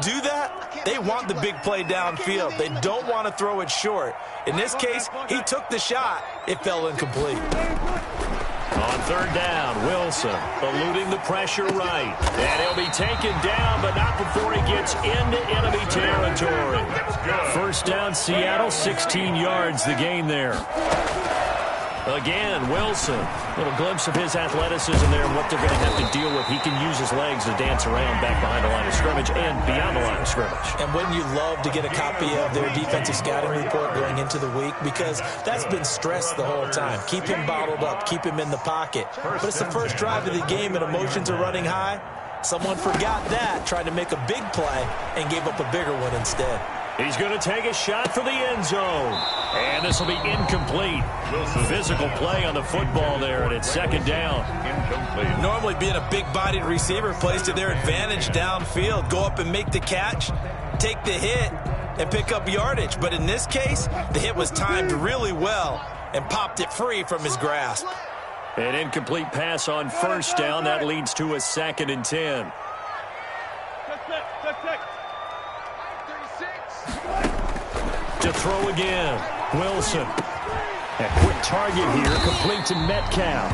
do that, they want the big play downfield. They don't want to throw it short. In this case, he took the shot. It fell incomplete. On third down, Wilson eluding the pressure right. And he'll be taken down, but not before he gets into enemy territory. First down, Seattle, 16 yards the gain there. Again, Wilson. Little glimpse of his athleticism there and what they're going to have to deal with. He can use his legs to dance around back behind the line of scrimmage and beyond the line of scrimmage. And wouldn't you love to get a copy of their defensive scouting report going into the week? Because that's been stressed the whole time. Keep him bottled up. Keep him in the pocket. But it's the first drive of the game and emotions are running high. Someone forgot that, tried to make a big play, and gave up a bigger one instead. He's going to take a shot for the end zone. And this will be incomplete. Physical play on the football there, and it's second down. Normally being a big-bodied receiver plays to their advantage downfield. Go up and make the catch, take the hit, and pick up yardage. But in this case, the hit was timed really well and popped it free from his grasp. An incomplete pass on first down. That leads to a 2nd and 10. To throw again, Wilson. A quick target here, complete to Metcalf.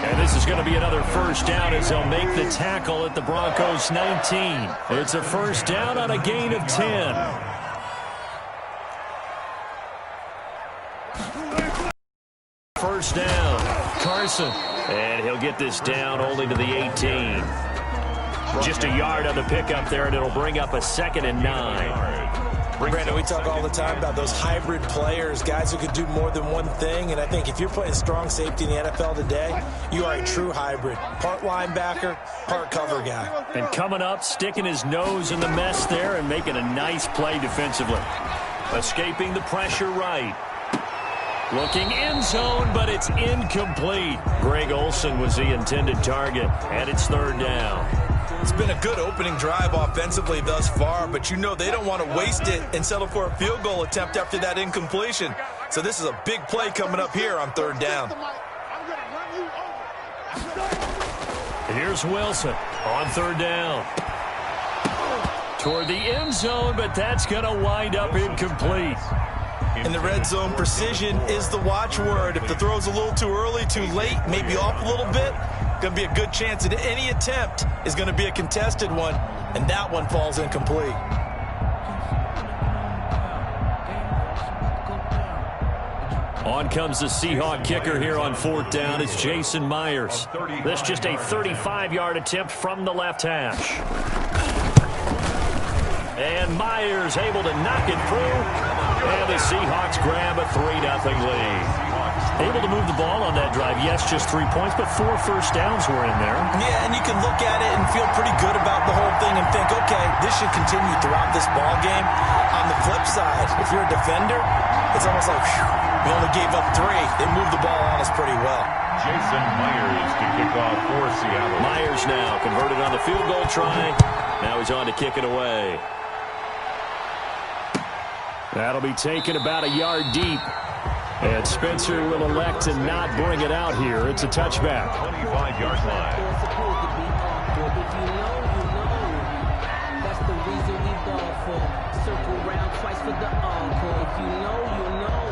And this is going to be another first down as they'll make the tackle at the Broncos' 19. It's a first down on a gain of 10. First down, Carson. And he'll get this down only to the 18. Just a yard on the pickup there, and it'll bring up a 2nd and 9. Brandon, we talk all the time about those hybrid players, guys who could do more than one thing. And I think if you're playing strong safety in the NFL today, you are a true hybrid. Part linebacker, part cover guy. And coming up, sticking his nose in the mess there and making a nice play defensively. Escaping the pressure right. Looking end zone, but it's incomplete. Greg Olsen was the intended target, and it's third down. It's been a good opening drive offensively thus far, but you know they don't want to waste it and settle for a field goal attempt after that incompletion. So this is a big play coming up here on third down. Here's Wilson on third down. Toward the end zone, but that's going to wind up incomplete. In the red zone, precision is the watchword. If the throw's a little too early, too late, maybe off a little bit, going to be a good chance that any attempt is going to be a contested one, and that one falls incomplete. On comes the Seahawk kicker here on fourth down. It's Jason Myers. This just a 35-yard attempt from the left hash. And Myers able to knock it through. And the Seahawks grab a 3-0 lead. Able to move the ball on that drive. Yes, just 3 points, but 4 first downs were in there. Yeah, and you can look at it and feel pretty good about the whole thing and think, okay, this should continue throughout this ball game. On the flip side, if you're a defender, it's almost like, whew, we only gave up 3. They moved the ball on us pretty well. Jason Myers to kick off for Seattle. Myers now converted on the field goal try. Now he's on to kick it away. That'll be taken about a yard deep. And Spencer will elect to not bring it out here. It's a touchback. 25-yard line. That's the reason we ball for. Circle round twice for the encore. If you know, you know.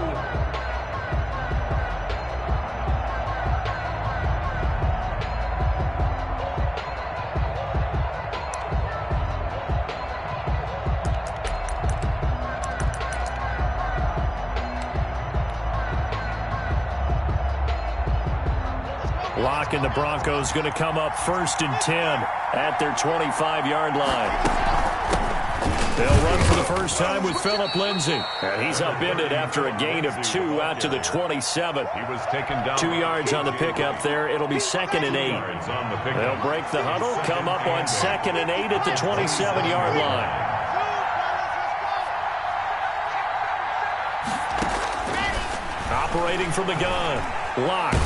Lock and the Broncos going to come up 1st and 10 at their 25-yard line. They'll run for the first time with Phillip Lindsay. And he's upended after a gain of 2 out to the 27. He was taken down. 2 yards on the pickup there. It'll be 2nd and 8. They'll break the huddle, come up on 2nd and 8 at the 27-yard line. Operating from the gun. Lock.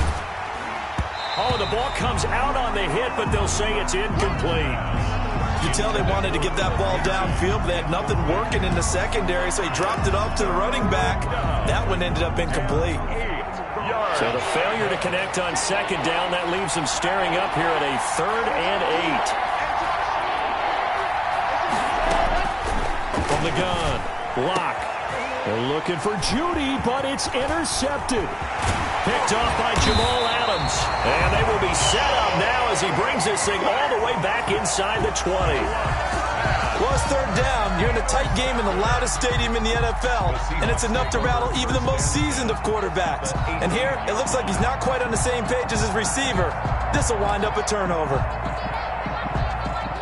Oh, the ball comes out on the hit, but they'll say it's incomplete. You tell they wanted to get that ball downfield, but they had nothing working in the secondary, so he dropped it off to the running back. That one ended up incomplete. So the failure to connect on 2nd down, that leaves them staring up here at a 3rd and 8. From the gun, Locke. They're looking for Judy, but it's intercepted. Picked off by Jamal Adams. And they will be set up now as he brings this thing all the way back inside the 20. Well, it's third down. You're in a tight game in the loudest stadium in the NFL, and it's enough to rattle even the most seasoned of quarterbacks. And here, it looks like he's not quite on the same page as his receiver. This will wind up a turnover.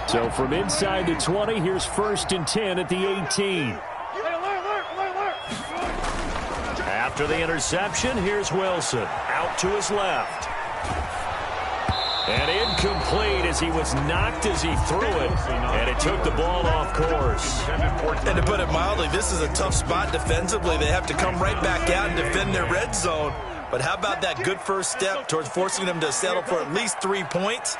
So from inside the 20, here's 1st and 10 at the 18. After the interception, here's Wilson. Out to his left. And incomplete as he was knocked as he threw it. And it took the ball off course. And to put it mildly, this is a tough spot defensively. They have to come right back out and defend their red zone. But how about that good first step towards forcing them to settle for at least 3 points?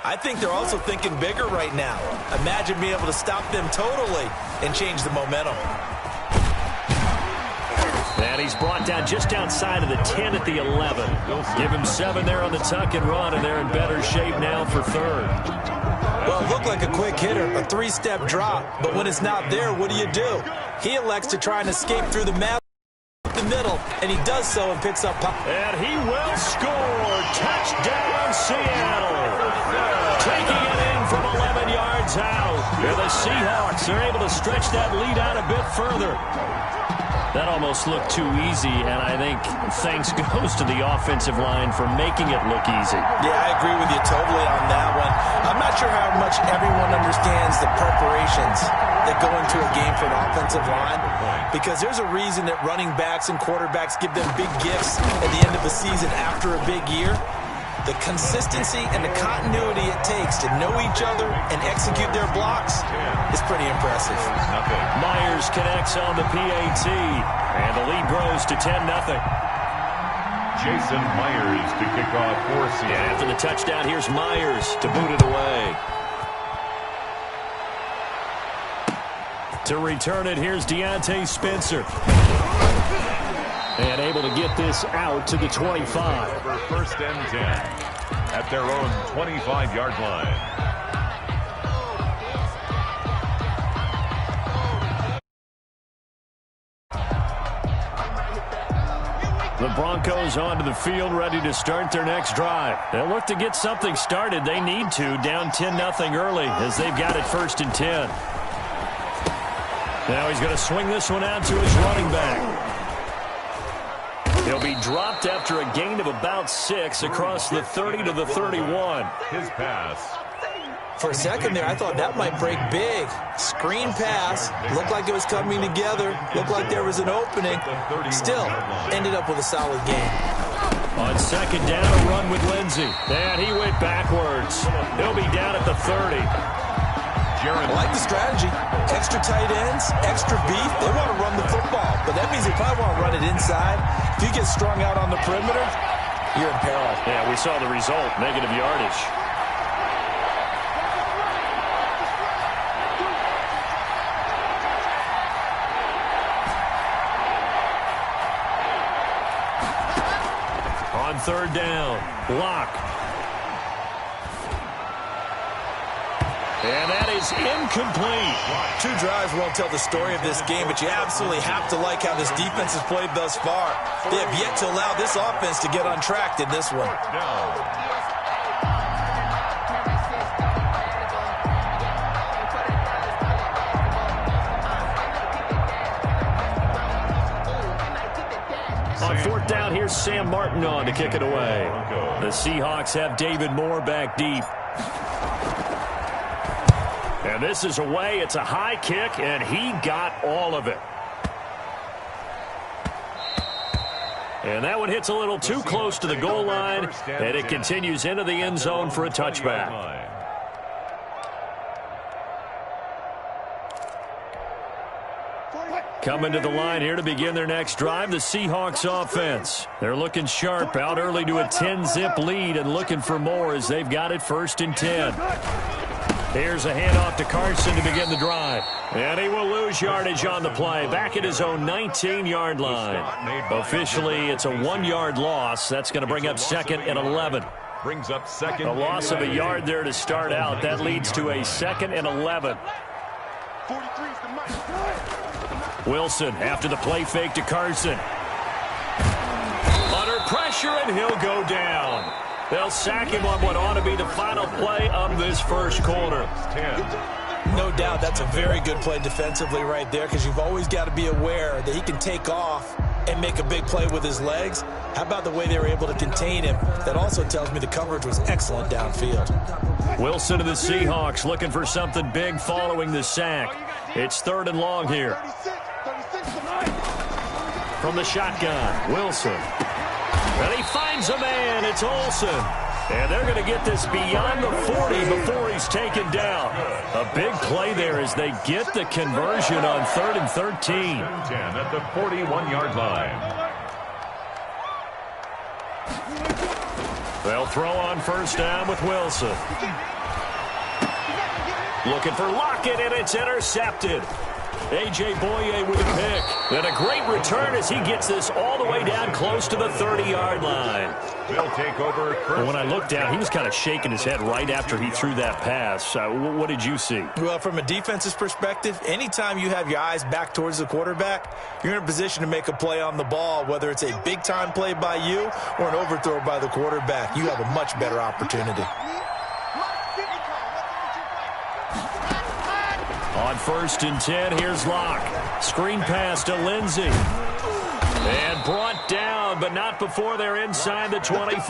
I think they're also thinking bigger right now. Imagine being able to stop them totally and change the momentum. And he's brought down just outside of the 10 at the 11. Give him 7 there on the tuck and run, and they're in better shape now for third. Well, it looked like a quick hitter, a 3-step drop. But when it's not there, what do? He elects to try and escape through the mass the middle, and he does so and picks up. And he will score. Touchdown, Seattle. Taking it in from 11 yards out. And the Seahawks are able to stretch that lead out a bit further. That almost looked too easy, and I think thanks goes to the offensive line for making it look easy. Yeah, I agree with you totally on that one. I'm not sure how much everyone understands the preparations that go into a game for an offensive line, because there's a reason that running backs and quarterbacks give them big gifts at the end of the season after a big year. The consistency and the continuity it takes to know each other and execute their blocks is pretty impressive. Myers connects on the PAT, and the lead grows to 10-0. Jason Myers to kick off for Seattle. And after the touchdown, here's Myers to boot it away. To return it, here's Deontay Spencer. And able to get this out to the 25. For 1st and 10 at their own 25-yard line. The Broncos onto the field, ready to start their next drive. They'll look to get something started. They need to, down 10-0 early as they've got it 1st and 10. Now he's going to swing this one out to his running back. He'll be dropped after a gain of about 6 across the 30 to the 31. His pass. For a second there, I thought that might break big. Screen pass. Looked like it was coming together. Looked like there was an opening. Still, ended up with a solid game. On 2nd down, a run with Lindsey. And he went backwards. He'll be down at the 30. I like the strategy. Extra tight ends, extra beef. They want to run the football, but that means they probably want to run it inside. If you get strung out on the perimeter, you're in peril. Yeah, we saw the result, negative yardage. On 3rd down, Locke. And that is incomplete. 2 drives won't tell the story of this game, but you absolutely have to like how this defense has played thus far. They have yet to allow this offense to get untracked in this one. On 4th down, here's Sam Martin on to kick it away. The Seahawks have David Moore back deep. And this is away. It's a high kick, and he got all of it. And that one hits a little too close to the goal line, and it continues into the end zone for a touchback. Coming to the line here to begin their next drive, the Seahawks offense. They're looking sharp, out early to a 10-zip lead and looking for more as they've got it 1st and 10. Here's a handoff to Carson to begin the drive. And he will lose yardage on the play, back at his own 19-yard line. Officially, it's a 1-yard loss. That's going to bring up 2nd and 11. Brings up 2nd. A loss of a yard there to start out. That leads to a 2nd and 11. Wilson after the play fake to Carson. Under pressure, and he'll go down. They'll sack him on what ought to be the final play of this first quarter. 10. No doubt that's a very good play defensively right there, because you've always got to be aware that he can take off and make a big play with his legs. How about the way they were able to contain him? That also tells me the coverage was excellent downfield. Wilson to the Seahawks looking for something big following the sack. It's 3rd and long here. From the shotgun, Wilson. And he finds a man. It's Olsen. And they're going to get this beyond the 40 before he's taken down. A big play there as they get the conversion on 3rd and 13. 10 at the 41-yard line. They'll throw on first down with Wilson. Looking for Lockett, and it's intercepted. A.J. Boye with a pick. And a great return as he gets this all the way down close to the 30-yard line. He'll take over. When I looked down, he was kind of shaking his head right after he threw that pass. What did you see? Well, from a defense's perspective, anytime you have your eyes back towards the quarterback, you're in a position to make a play on the ball, whether it's a big-time play by you or an overthrow by the quarterback. You have a much better opportunity. On 1st and 10, here's Locke. Screen pass to Lindsey. And brought down, but not before they're inside the 25.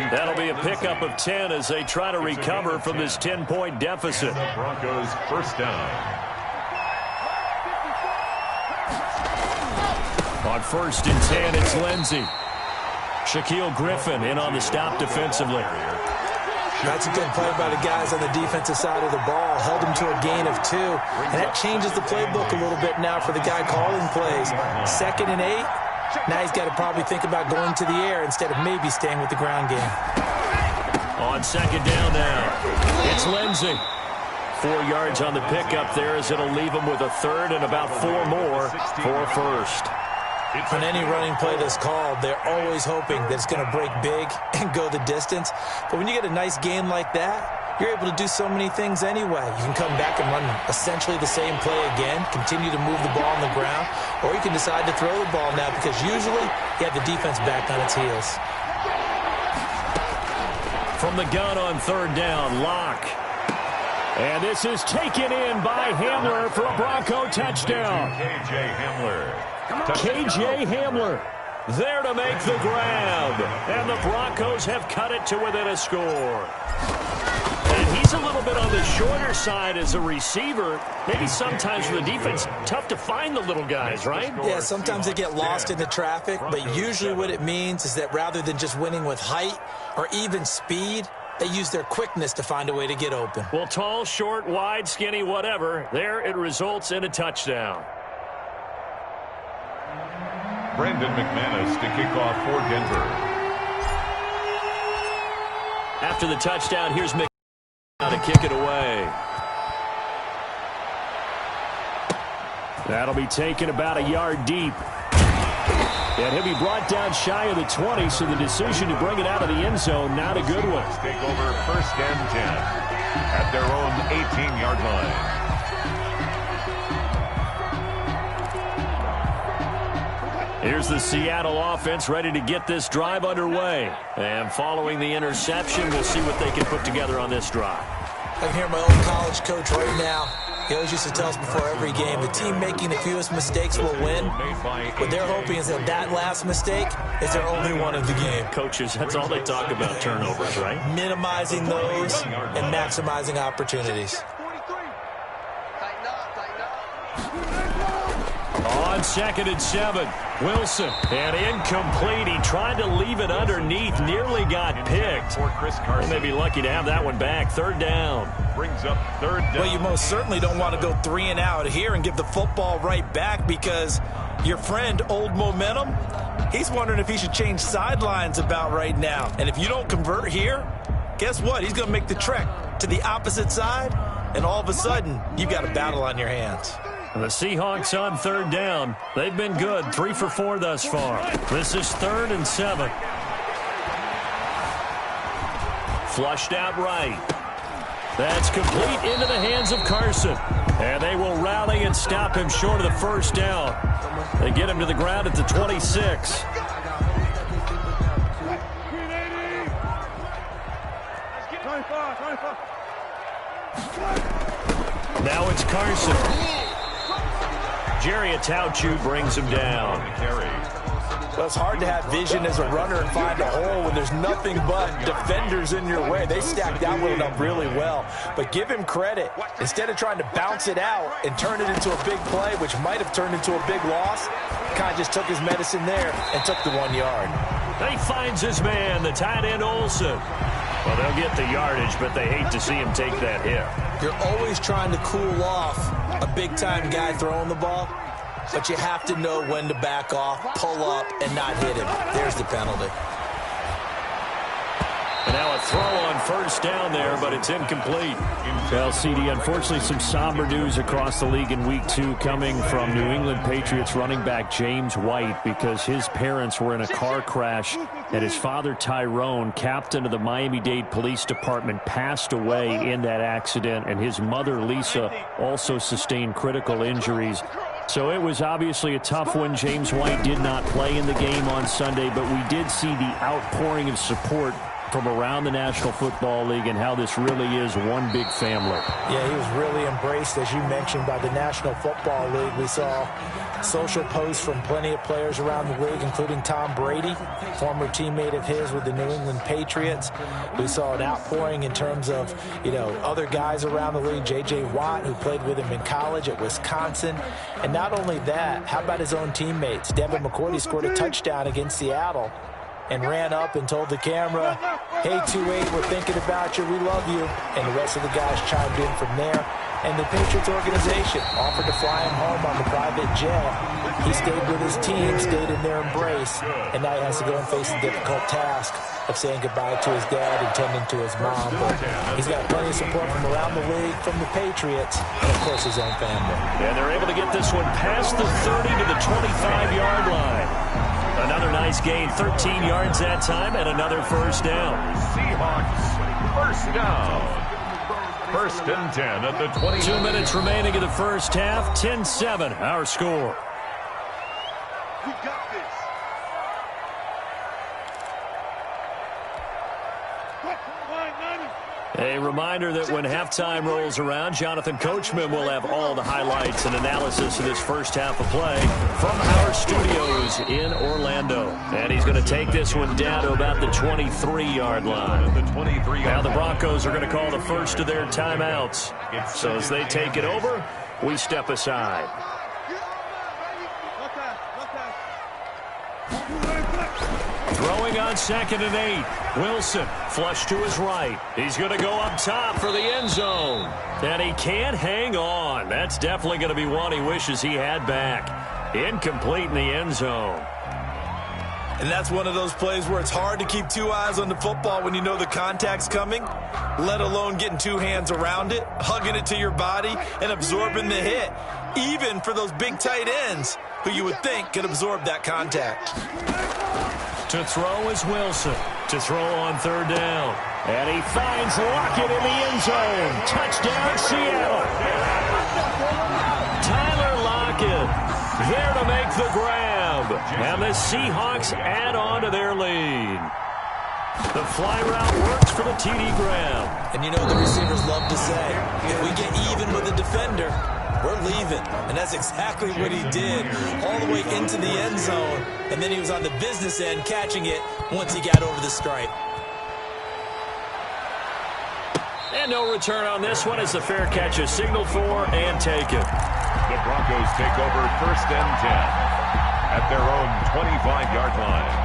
That'll be a pickup of 10 as they try to recover from this 10-point deficit. Broncos first down. On 1st and 10, it's Lindsey. Shaquille Griffin in on the stop defensively. That's a good play by the guys on the defensive side of the ball. Held him to a gain of 2. And that changes the playbook a little bit now for the guy calling plays. 2nd and 8. Now he's got to probably think about going to the air instead of maybe staying with the ground game. On 2nd down now, it's Lindsey. 4 yards on the pickup there as it'll leave him with a 3rd and about 4 more for 1st. On any running play that's called, they're always hoping that it's going to break big and go the distance. But when you get a nice game like that, you're able to do so many things anyway. You can come back and run essentially the same play again, continue to move the ball on the ground, or you can decide to throw the ball now because usually you have the defense back on its heels. From the gun on 3rd down, Locke. And this is taken in by Hamler for a Bronco touchdown. K.J. Hamler. K.J. Hamler there to make the grab. And the Broncos have cut it to within a score. And he's a little bit on the shorter side as a receiver. Maybe sometimes for the defense, tough to find the little guys, right? Yeah, sometimes they get lost in the traffic, but usually what it means is that rather than just winning with height or even speed, they use their quickness to find a way to get open. Well, tall, short, wide, skinny, whatever, there it results in a touchdown. Brandon McManus to kick off for Denver. After the touchdown, here's McManus to kick it away. That'll be taken about a yard deep. And he'll be brought down shy of the 20, so the decision to bring it out of the end zone, not a good one. Take over 1st and 10 at their own 18-yard line. Here's the Seattle offense ready to get this drive underway. And following the interception, we'll see what they can put together on this drive. I can hear my old college coach right now. He always used to tell us before every game, the team making the fewest mistakes will win. What they're hoping is that that last mistake is their only one of the game. Coaches, that's all they talk about, turnovers, right? Minimizing those and maximizing opportunities. On 2nd and 7, Wilson. And incomplete. He tried to leave it underneath. Nearly got picked. They may be lucky to have that one back. 3rd down. Brings up 3rd down. Well, you most certainly don't want to go 3 and out here and give the football right back because your friend, Old Momentum, he's wondering if he should change sidelines about right now. And if you don't convert here, guess what? He's going to make the trek to the opposite side, and all of a sudden, you've got a battle on your hands. The Seahawks on 3rd down. They've been good. 3 for 4 thus far. This is 3rd and 7. Flushed out right. That's complete into the hands of Carson. And they will rally and stop him short of the first down. They get him to the ground at the 26. Now it's Carson. Jerry Atauchu brings him down. Well, it's hard to have vision as a runner and find a hole when there's nothing but defenders in your way. They stacked that one up really well. But give him credit. Instead of trying to bounce it out and turn it into a big play, which might have turned into a big loss, kind of just took his medicine there and took the 1 yard. He finds his man, the tight end Olsen. Well, they'll get the yardage, but they hate to see him take that hit. You're always trying to cool off a big-time guy throwing the ball, but you have to know when to back off, pull up, and not hit him. There's the penalty. And now a throw on first down there, but it's incomplete. Well, CD, unfortunately, some somber news across the league in Week 2 coming from New England Patriots running back James White because his parents were in a car crash and his father, Tyrone, captain of the Miami-Dade Police Department, passed away in that accident, and his mother, Lisa, also sustained critical injuries. So it was obviously a tough one. James White did not play in the game on Sunday, but we did see the outpouring of support from around the National Football League and how this really is one big family. Yeah, he was really embraced, as you mentioned, by the National Football League. We saw social posts from plenty of players around the league, including Tom Brady, former teammate of his with the New England Patriots. We saw an outpouring in terms of, other guys around the league, J.J. Watt, who played with him in college at Wisconsin. And not only that, how about his own teammates? Devin McCourty scored a touchdown against Seattle and ran up and told the camera, "Hey, 2-8, we're thinking about you. We love you." And the rest of the guys chimed in from there. And the Patriots organization offered to fly him home on the private jet. He stayed with his team, stayed in their embrace, and now he has to go and face the difficult task of saying goodbye to his dad and tending to his mom. But he's got plenty of support from around the league, from the Patriots, and, of course, his own family. And they're able to get this one past the 30 to the 25-yard line. Another nice gain, 13 yards that time, and another first down. Seahawks, first down. First and 10 at the 20. 2 minutes remaining in the first half, 10-7, our score. You got this. A reminder that when halftime rolls around, Jonathan Coachman will have all the highlights and analysis of this first half of play from our studios in Orlando. And he's going to take this one down to about the 23-yard line. Now the Broncos are going to call the first of their timeouts. So as they take it over, we step aside. Throwing on 2nd and 8. Wilson, flush to his right. He's going to go up top for the end zone. And he can't hang on. That's definitely going to be one he wishes he had back. Incomplete in the end zone. And that's one of those plays where it's hard to keep two eyes on the football when you know the contact's coming, let alone getting two hands around it, hugging it to your body, and absorbing the hit, even for those big tight ends who you would think could absorb that contact. To throw is Wilson. To throw on 3rd down. And he finds Lockett in the end zone. Touchdown, Seattle. Tyler Lockett there to make the grab. And the Seahawks add on to their lead. The fly route works for the TD grab. And you know the receivers love to say, if we get even with the defender, we're leaving. And that's exactly what he did all the way into the end zone. And then he was on the business end catching it once he got over the stripe. And no return on this one as the fair catch is signaled for and taken. The Broncos take over 1st and 10 at their own 25-yard line.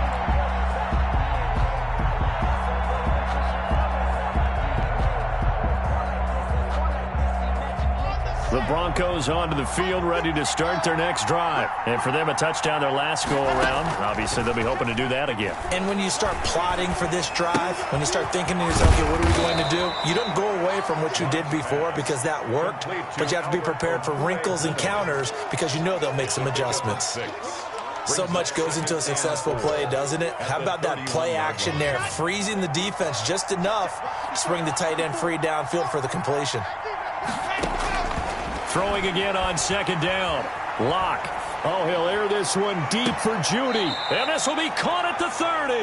The Broncos onto the field, ready to start their next drive. And for them, a touchdown their last go-around. Obviously, they'll be hoping to do that again. And when you start plotting for this drive, when you start thinking to yourself, okay, what are we going to do? You don't go away from what you did before because that worked, but you have to be prepared for wrinkles and counters because you know they'll make some adjustments. So much goes into a successful play, doesn't it? How about that play action there, freezing the defense just enough to bring the tight end free downfield for the completion. Throwing again on second down. Locke. Oh, he'll air this one deep for Judy. And this will be caught at the 30.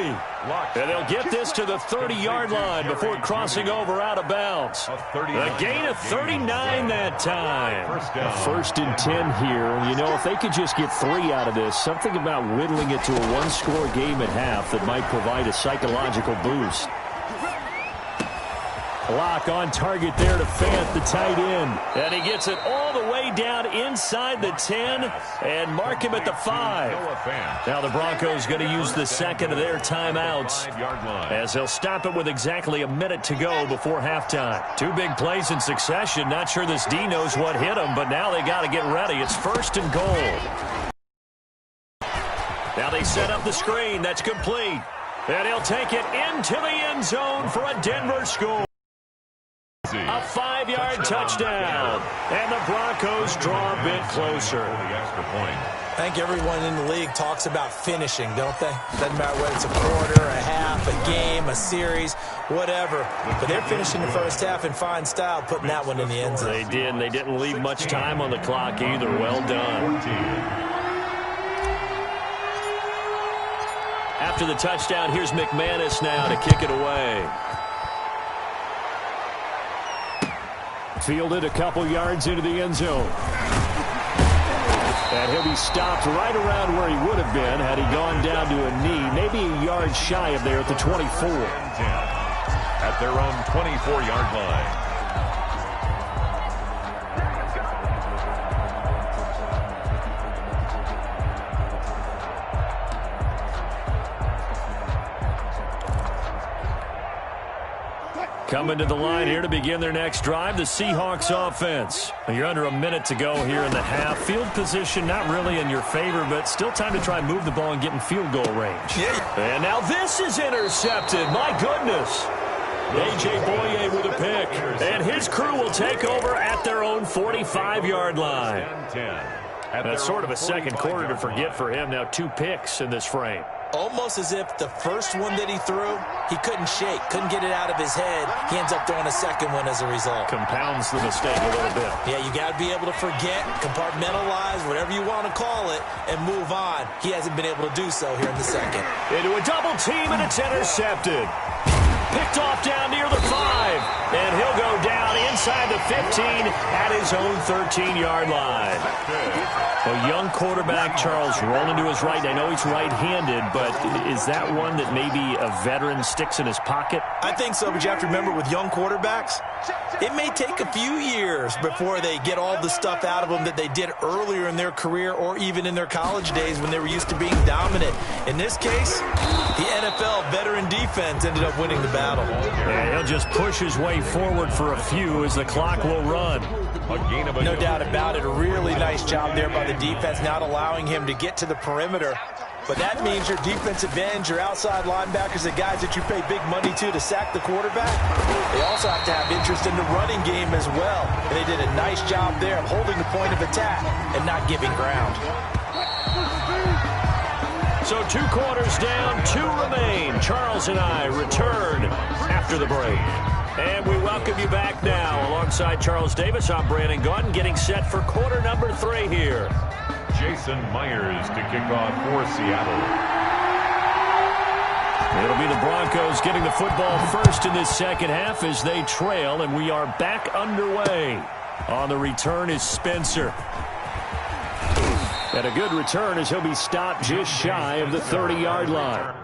And they'll get this to the 30-yard line before crossing over out of bounds. A gain of 39 that time. First and 10 here. You know, if they could just get 3 out of this, something about whittling it to a one-score game at half that might provide a psychological boost. Locke on target there to Fant, the tight end. And he gets it all the way down inside the 10 and mark him at the 5. Now the Broncos going to use the second of their timeouts as they'll stop it with exactly a minute to go before halftime. 2 big plays in succession. Not sure this D knows what hit him, but now they got to get ready. It's first and goal. Now they set up the screen. That's complete. And he'll take it into the end zone for a Denver score. A 5-yard touchdown. And the Broncos draw a bit closer. I think everyone in the league talks about finishing, don't they? Doesn't matter whether it's a quarter, a half, a game, a series, whatever. But they're finishing the first half in fine style, putting that one in the end zone. They did, and they didn't leave much time on the clock either. Well done. After the touchdown, here's McManus now to kick it away. Fielded a couple yards into the end zone. And he'll be stopped right around where he would have been had he gone down to a knee, maybe a yard shy of there at the 24. At their own 24-yard line. Coming to the line here to begin their next drive, the Seahawks offense. You're under a minute to go here in the half. Field position not really in your favor, but still time to try and move the ball and get in field goal range. Yeah. And now this is intercepted. My goodness. A.J. Boye with a pick. And his crew will take over at their own 45-yard line. That's sort of a second quarter to forget for him. Now 2 picks in this frame. Almost as if the first one that he threw, he couldn't shake, couldn't get it out of his head. He ends up throwing a second one as a result. Compounds the mistake a little bit. Yeah, you got to be able to forget, compartmentalize, whatever you want to call it, and move on. He hasn't been able to do so here in the second. Into a double team, and it's intercepted. Picked off down near the 5. And he'll go down inside the 15 at his own 13-yard line. A young quarterback, Charles, rolling to his right. I know he's right-handed, but is that one that maybe a veteran sticks in his pocket? I think so, but you have to remember with young quarterbacks, it may take a few years before they get all the stuff out of them that they did earlier in their career or even in their college days when they were used to being dominant. In this case, the NFL veteran defense ended up winning the battle. Yeah, he'll just push his way forward for a few as the clock will run. No doubt about it. A really nice job there by the defense, not allowing him to get to the perimeter. But that means your defensive ends, your outside linebackers, the guys that you pay big money to sack the quarterback, they also have to have interest in the running game as well. And they did a nice job there of holding the point of attack and not giving ground. So 2 quarters down, 2 remain. Charles and I return after the break. And we welcome you back now. Alongside Charles Davis, I'm Brandon Gaudin, getting set for quarter number 3 here. Jason Myers to kick off for Seattle. It'll be the Broncos getting the football first in this second half as they trail, and we are back underway. On the return is Spencer. And a good return as he'll be stopped just shy of the 30-yard line.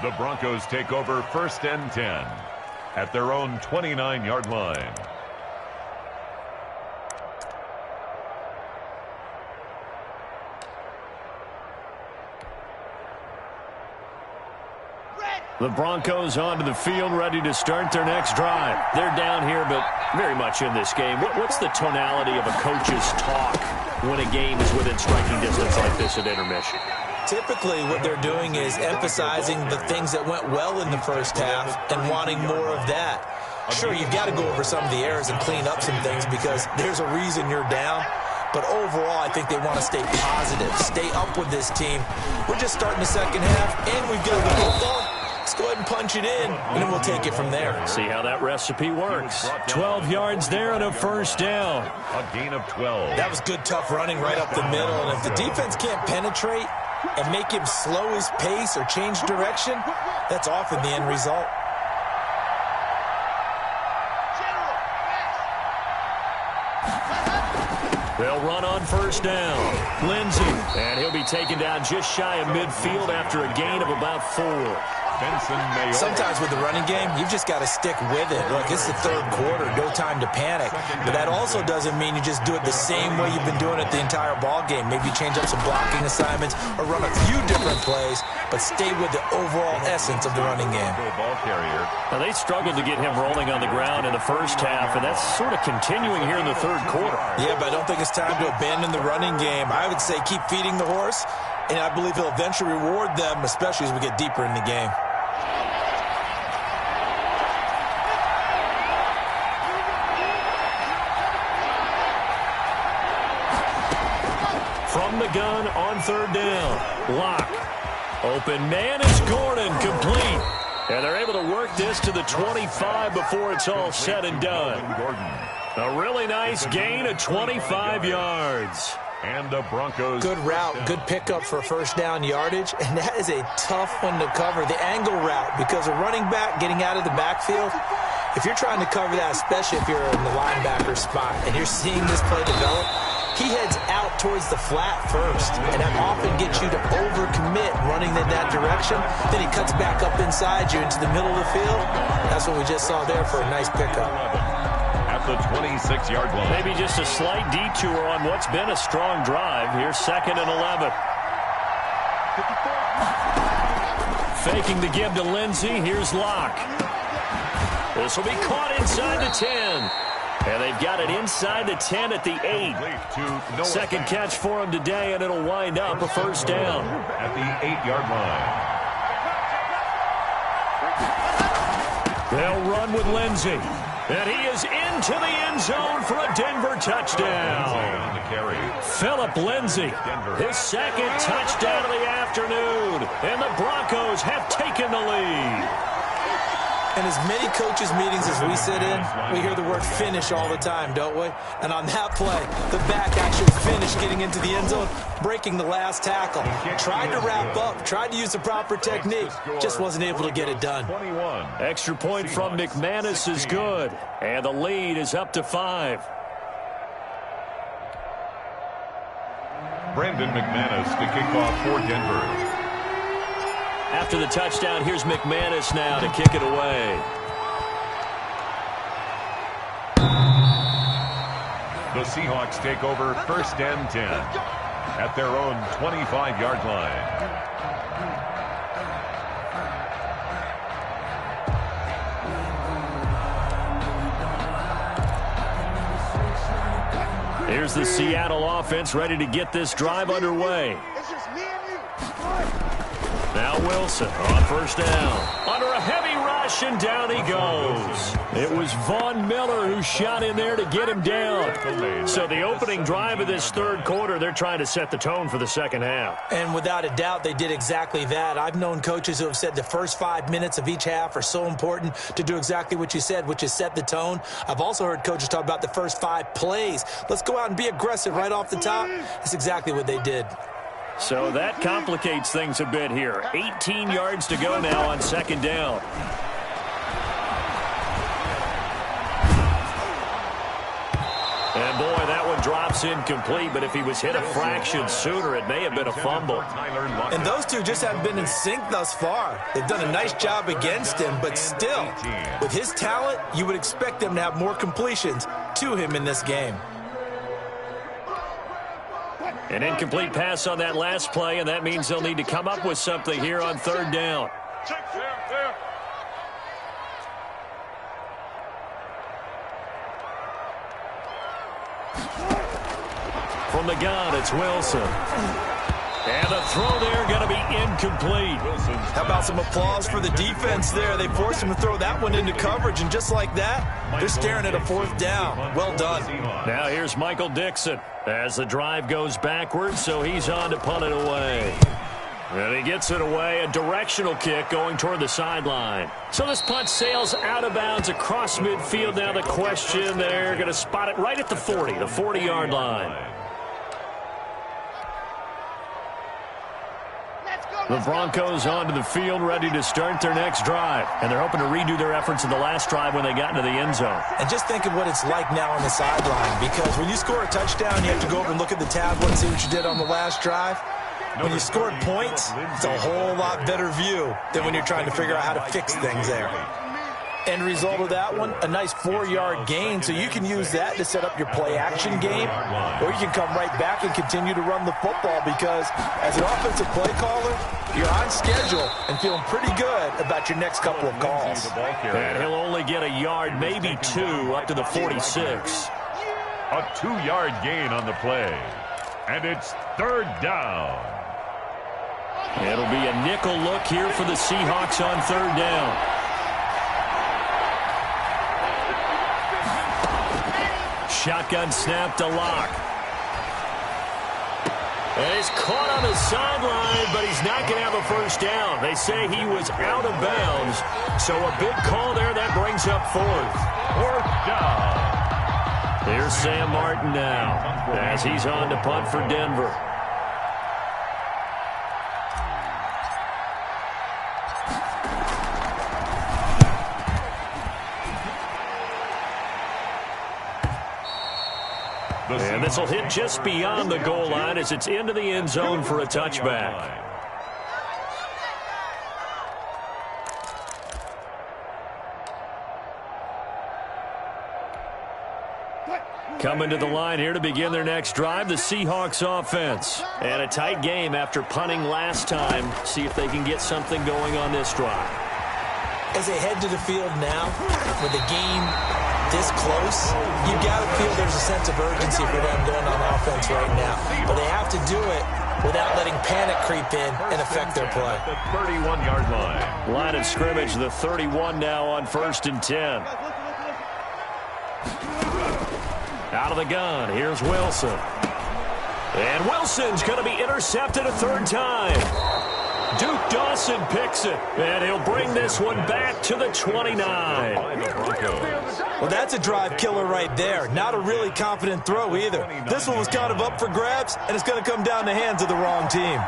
The Broncos take over 1st and 10 at their own 29-yard line. The Broncos onto the field, ready to start their next drive. They're down here, but very much in this game. What's the tonality of a coach's talk when a game is within striking distance like this at intermission? Typically, what they're doing is emphasizing the things that went well in the first half and wanting more of that. Sure, you've got to go over some of the errors and clean up some things because there's a reason you're down. But overall, I think they want to stay positive, stay up with this team. We're just starting the second half, and we've got the football. Let's go ahead and punch it in, and then we'll take it from there. See how that recipe works. 12 yards there and a first down. A gain of 12. That was good, tough running right up the middle. And if the defense can't penetrate and make him slow his pace or change direction, that's often the end result. They'll run on first down. Lindsey, and he'll be taken down just shy of midfield after a gain of about 4. Sometimes with the running game, you've just got to stick with it. Look, it's the third quarter, no time to panic. But that also doesn't mean you just do it the same way you've been doing it the entire ball game. Maybe change up some blocking assignments or run a few different plays, but stay with the overall essence of the running game. Now, they struggled to get him rolling on the ground in the first half, and that's sort of continuing here in the third quarter. Yeah, but I don't think it's time to abandon the running game. I would say keep feeding the horse, and I believe he'll eventually reward them, especially as we get deeper in the game. From the gun on third down. Lock. Open man is Gordon, complete. And they're able to work this to the 25 before it's all said and done. A really nice gain of 25 yards. And the Broncos. Good route, good pickup for first down yardage, and that is a tough one to cover, the angle route, because a running back getting out of the backfield, if you're trying to cover that, especially if you're in the linebacker spot, and you're seeing this play develop, he heads out towards the flat first, and that often gets you to overcommit running in that direction. Then he cuts back up inside you into the middle of the field. That's what we just saw there for a nice pickup. At the 26-yard line. Maybe just a slight detour on what's been a strong drive. Here's 2nd and 11. Faking the give to Lindsey. Here's Locke. This will be caught inside the 10. And they've got it inside the 10 at the 8. Second catch for him today, and it'll wind up a first down. At the 8-yard line. They'll run with Lindsey. And he is into the end zone for a Denver touchdown. Philip Lindsey, his second touchdown of the afternoon. And the Broncos have taken the lead. And as many coaches' meetings as we sit in, we hear the word finish all the time, don't we? And on that play, the back actually finished getting into the end zone, breaking the last tackle. Tried to wrap up, tried to use the proper technique, just wasn't able to get it done. Extra point from McManus is good, and the lead is up to 5. Brandon McManus to kick off for Denver. After the touchdown, here's McManus now to kick it away. The Seahawks take over 1st and 10 at their own 25-yard line. Here's the Seattle offense ready to get this drive underway. Now Wilson on first down. Under a heavy rush, and down he goes. It was Von Miller who shot in there to get him down. So the opening drive of this third quarter, they're trying to set the tone for the second half. And without a doubt, they did exactly that. I've known coaches who have said the first 5 minutes of each half are so important to do exactly what you said, which is set the tone. I've also heard coaches talk about the first 5 plays. Let's go out and be aggressive right off the top. That's exactly what they did. So that complicates things a bit here. 18 yards to go now on second down. And boy, that one drops pass incomplete, but if he was hit a fraction sooner, it may have been a fumble. And those two just haven't been in sync thus far. They've done a nice job against him, but still, with his talent, you would expect them to have more completions to him in this game. An incomplete pass on that last play, and that means they'll need to come up with something here on third down. From the gun, it's Wilson. And the throw there going to be incomplete. How about some applause for the defense there? They forced him to throw that one into coverage, and just like that, they're staring at a fourth down. Well done. Now here's Michael Dixon as the drive goes backwards, so he's on to punt it away. And he gets it away, a directional kick going toward the sideline. So this punt sails out of bounds across midfield. Now the question, they're going to spot it right at the 40, the 40-yard line. The Broncos onto the field, ready to start their next drive. And they're hoping to redo their efforts in the last drive when they got into the end zone. And just think of what it's like now on the sideline, because when you score a touchdown, you have to go over and look at the tablet and see what you did on the last drive. When you scored points, it's a whole lot better view than when you're trying to figure out how to fix things there. End result of that one, a nice 4-yard gain, so you can use that to set up your play-action game, or you can come right back and continue to run the football, because as an offensive play caller, you're on schedule and feeling pretty good about your next couple of calls. And he'll only get a yard, maybe two, up to the 46. A 2-yard gain on the play. And it's third down. It'll be a nickel look here for the Seahawks on third down. Shotgun snap to Locke. And he's caught on the sideline, but he's not going to have a first down. They say he was out of bounds. So a big call there that brings up fourth. Fourth down. Here's Sam Martin now as he's on to punt for Denver. And this will hit just beyond the goal line as it's into the end zone for a touchback. Coming to the line here to begin their next drive, the Seahawks offense. And a tight game after punting last time. See if they can get something going on this drive. As they head to the field now, with the game this close, you got to feel there's a sense of urgency for them going on offense right now. But they have to do it without letting panic creep in and affect their play. The 31-yard line. Line of scrimmage, the 31 now on 1st and 10. Out of the gun, here's Wilson. And Wilson's going to be intercepted a third time. Duke Dawson picks it, and he'll bring this one back to the 29. Well, that's a drive killer right there. Not a really confident throw either. This one was kind of up for grabs, and it's going to come down the hands of the wrong team.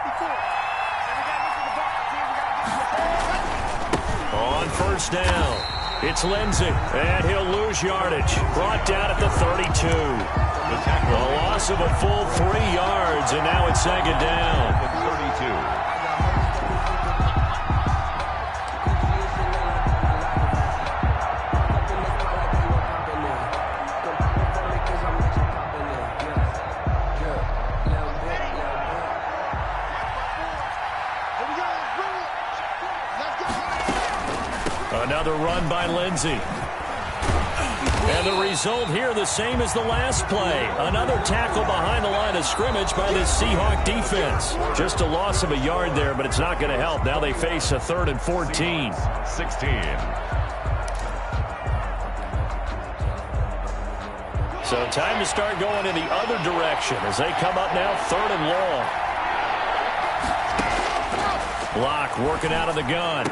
On first down, it's Lindsey, and he'll lose yardage. Brought down at the 32. A loss of a full 3 yards, and now it's second down. 32. Another run by Lindsey. And the result here the same as the last play. Another tackle behind the line of scrimmage by this Seahawk defense. Just a loss of a yard there, but it's not going to help. Now they face a 3rd and 14. 16. So time to start going in the other direction as they come up now 3rd and long. Locke working out of the gun.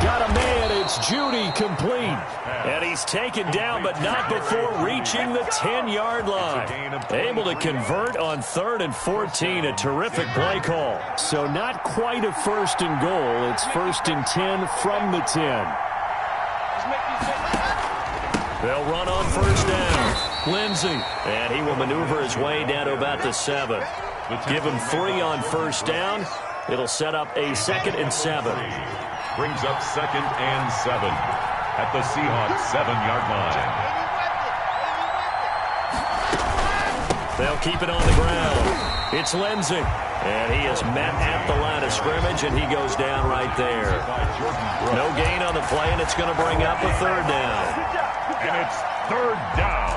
Got a man, it's Judy, complete. And he's taken down, but not before reaching the 10-yard line. Able to convert on 3rd and 14, a terrific play call. So not quite a 1st and goal, it's 1st and 10 from the 10. They'll run on 1st down. Lindsey. And he will maneuver his way down to about the 7. Give him 3 on first down. It'll set up a 2nd and 7. Brings up 2nd and 7 at the Seahawks 7-yard line. They'll keep it on the ground. It's Lindsey. And he is met at the line of scrimmage, and he goes down right there. No gain on the play, and it's going to bring up a 3rd down. And it's 3rd down.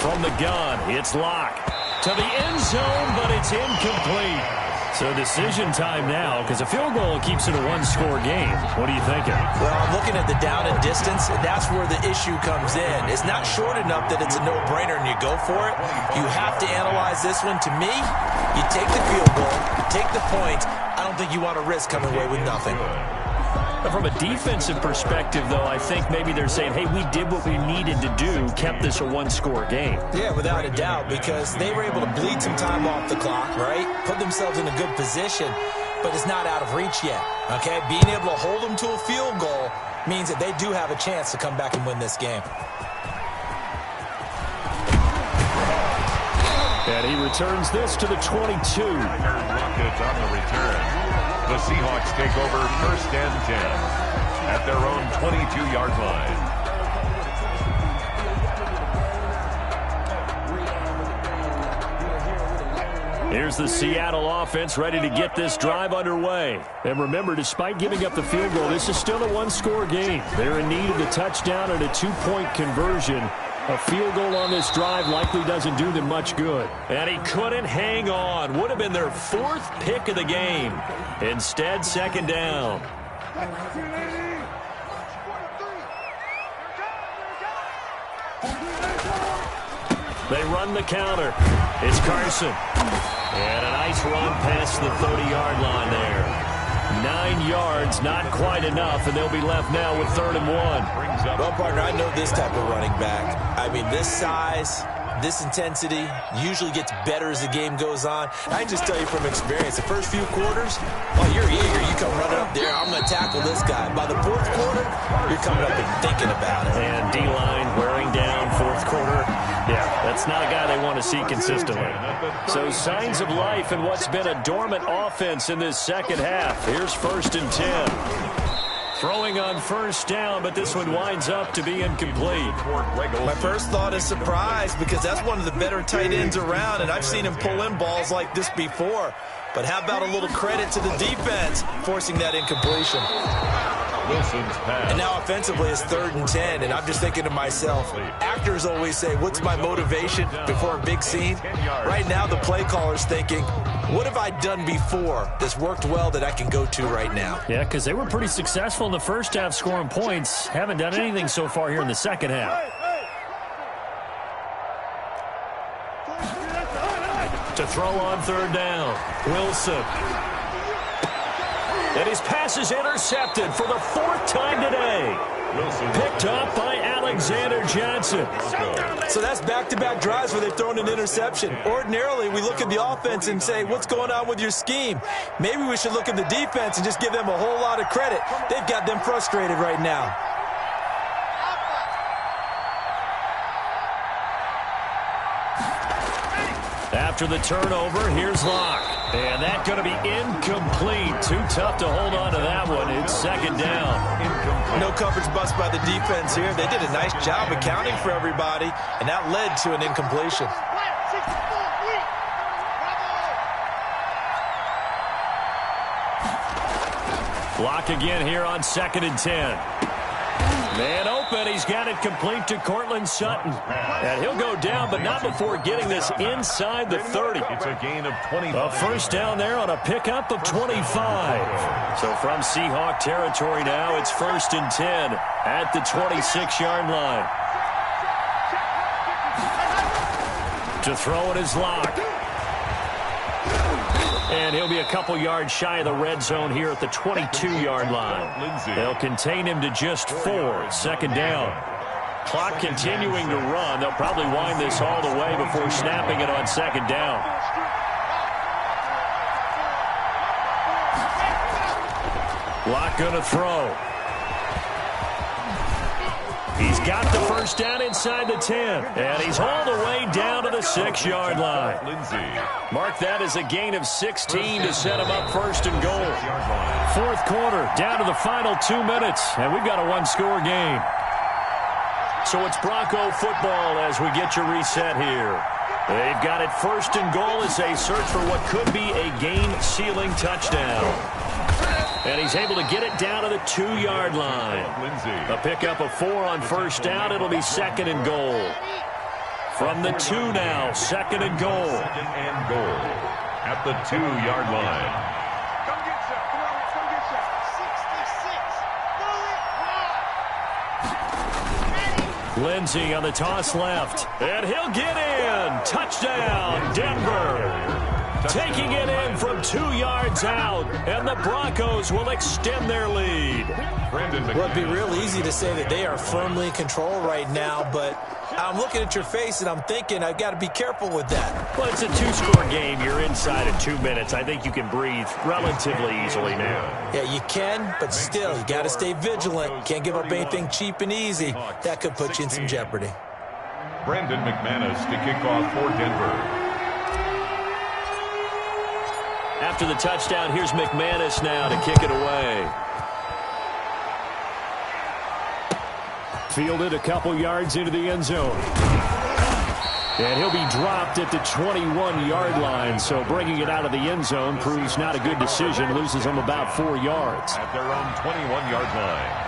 From the gun, it's Locke to the end zone, but it's incomplete. So decision time now, because a field goal keeps it a 1-score game. What are you thinking? Well, I'm looking at the down and distance, and that's where the issue comes in. It's not short enough that it's a no-brainer and you go for it. You have to analyze this one. To me, you take the field goal, take the points. I don't think you want to risk coming away with nothing. From a defensive perspective, though, I think maybe they're saying, hey, we did what we needed to do, kept this a 1-score game. Yeah, without a doubt, because they were able to bleed some time off the clock, right? Put themselves in a good position, but it's not out of reach yet, okay? Being able to hold them to a field goal means that they do have a chance to come back and win this game. And he returns this to the 22. Rockets on the return. The Seahawks take over 1st and 10 at their own 22-yard line. Here's the Seattle offense ready to get this drive underway. And remember, despite giving up the field goal, this is still a 1-score game. They're in need of the touchdown and a 2-point conversion. A field goal on this drive likely doesn't do them much good. And he couldn't hang on. Would have been their 4th pick of the game. Instead, 2nd down. They run the counter. It's Carson. And a nice run past the 30-yard line there. 9 yards, not quite enough, and they'll be left now with 3rd and 1. Well, partner, I know this type of running back. I mean, this size, this intensity usually gets better as the game goes on. I can just tell you from experience, the first few quarters, oh, you're eager. You come running up there, I'm going to tackle this guy. By the 4th quarter, you're coming up and thinking about it. And D-line wearing down 4th quarter. Yeah, that's not a guy they want to see consistently. So signs of life in what's been a dormant offense in this second half. Here's 1st and 10. Throwing on first down, but this one winds up to be incomplete. My first thought is surprise, because that's one of the better tight ends around, and I've seen him pull in balls like this before. But how about a little credit to the defense forcing that incompletion? Wilson's pass. And now offensively it's 3rd and 10, and I'm just thinking to myself, actors always say, what's my motivation before a big scene? Right now the play caller's thinking, what have I done before that's worked well that I can go to right now? Yeah, because they were pretty successful in the first half scoring points. Haven't done anything so far here in the second half. To throw on 3rd down, Wilson. And his pass is intercepted for the 4th time today. Wilson Picked up by Alexander Johnson. So that's back-to-back drives where they've thrown an interception. Ordinarily, we look at the offense and say, what's going on with your scheme? Maybe we should look at the defense and just give them a whole lot of credit. They've got them frustrated right now. After the turnover, here's Locke. And that's going to be incomplete. Too tough to hold on to that one. It's 2nd down. No coverage bust by the defense here. They did a nice job accounting for everybody, and that led to an incompletion. Locke again here on 2nd and 10. Man open. He's got it complete to Cortland Sutton. And he'll go down, but not before getting this inside the 30. It's a gain of 25. A first down there on a pickup of 25. So from Seahawk territory now, it's 1st and 10 at the 26-yard line. To throw it is Locke. And he'll be a couple yards shy of the red zone here at the 22-yard line. They'll contain him to just 4. Second down. Clock continuing to run. They'll probably wind this all the way before snapping it on second down. Locke going to throw. He's got the first down inside the 10. And he's all the way down to the 6-yard line. Mark that as a gain of 16 to set him up first and goal. Fourth quarter, down to the final 2 minutes. And we've got a one-score game. So it's Bronco football as we get your reset here. They've got it first and goal as they search for what could be a game-sealing touchdown. And he's able to get it down to the 2-yard line. A pickup of 4 on first down. It'll be second and goal. From the 2 now, second and goal. Second and goal at the 2-yard line. Lindsey on the toss left. And he'll get in. Touchdown, Denver. Taking it in from 2 yards out. And the Broncos will extend their lead. Well, it'd be real easy to say that they are firmly in control right now, but I'm looking at your face and I'm thinking I've got to be careful with that. Well, it's a 2-score game. You're inside in 2 minutes. I think you can breathe relatively easily now. Yeah, you can, but still, you got to stay vigilant. Can't give up anything cheap and easy. That could put you in some jeopardy. Brandon McManus to kick off for Denver. After the touchdown, here's McManus now to kick it away. Fielded a couple yards into the end zone. And he'll be dropped at the 21-yard line, so bringing it out of the end zone proves not a good decision. Loses him about 4 yards. At their own 21-yard line.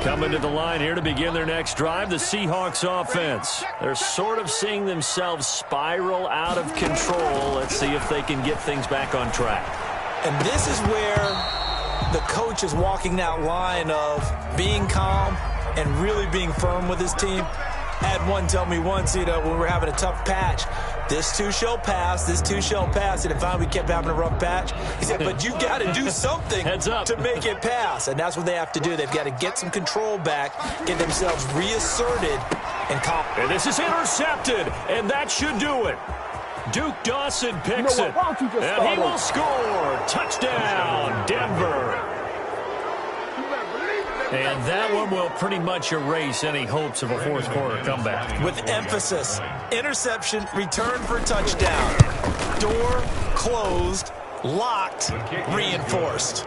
Coming to the line here to begin their next drive, the Seahawks offense. They're sort of seeing themselves spiral out of control. Let's see if they can get things back on track. And this is where the coach is walking that line of being calm and really being firm with his team. I had one tell me once, when we were having a tough patch, this too shall pass, this too shall pass. And finally we kept having a rough patch. He said, but you got to do something to make it pass. And that's what they have to do. They've got to get some control back, get themselves reasserted, and calm. And this is intercepted, and that should do it. Duke Dawson picks it, and he will score. Touchdown, Denver. And that one will pretty much erase any hopes of a fourth quarter comeback. With emphasis, interception, return for touchdown. Door closed, locked, reinforced.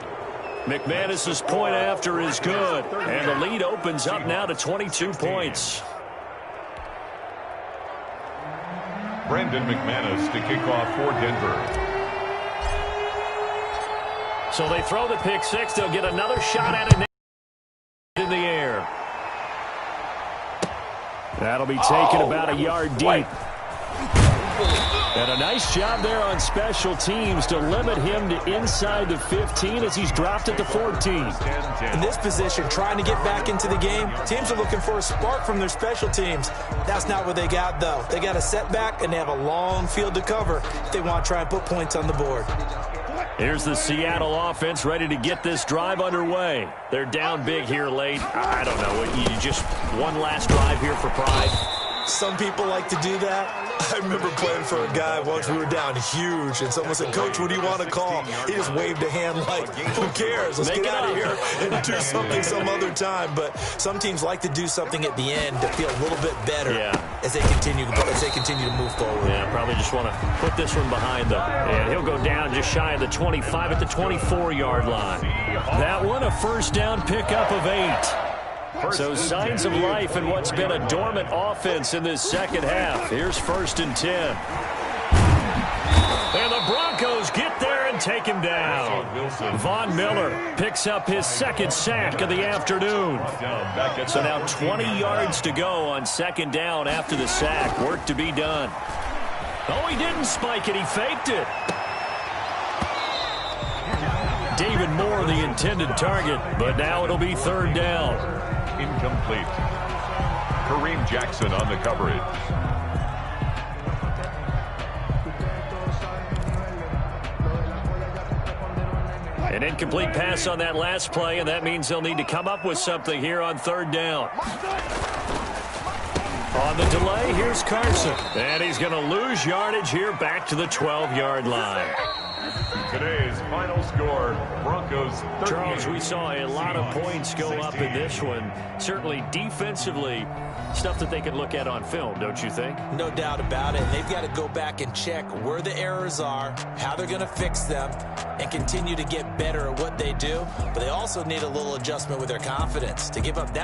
McManus's point after is good, and the lead opens up now to 22 points. Brandon McManus to kick off for Denver. So they throw the pick six. They'll get another shot at it in the air. That'll be taken about a yard deep. And a nice job there on special teams to limit him to inside the 15 as he's dropped at the 14. In this position, trying to get back into the game, teams are looking for a spark from their special teams. That's not what they got, though. They got a setback, and they have a long field to cover if they want to try and put points on the board. Here's the Seattle offense ready to get this drive underway. They're down big here late. I don't know. You just one last drive here for pride. Some people like to do that. I remember playing for a guy once. We were down huge, and someone said, Coach, what do you want to call? He just waved a hand like, who cares? Let's get out of here and do something some other time. But some teams like to do something at the end to feel a little bit better as they continue to move forward. Yeah, probably just want to put this one behind them. And he'll go down just shy of the 25 at the 24-yard line. That one, a first down pickup of 8. So signs of life in what's been a dormant offense in this second half. Here's 1st and 10. And the Broncos get there and take him down. Von Miller picks up his second sack of the afternoon. So now 20 yards to go on second down after the sack. Work to be done. Oh, he didn't spike it. He faked it. David Moore, the intended target, but now it'll be third down. Incomplete. Kareem Jackson on the coverage. An incomplete pass on that last play, and that means they'll need to come up with something here on third down. On the delay, here's Carson. And he's going to lose yardage here back to the 12-yard line. Today's final score, Broncos 38. Charles, we saw a lot of points go up in this one. Certainly defensively, stuff that they can look at on film, don't you think? No doubt about it. They've got to go back and check where the errors are, how they're going to fix them, and continue to get better at what they do. But they also need a little adjustment with their confidence. To give up that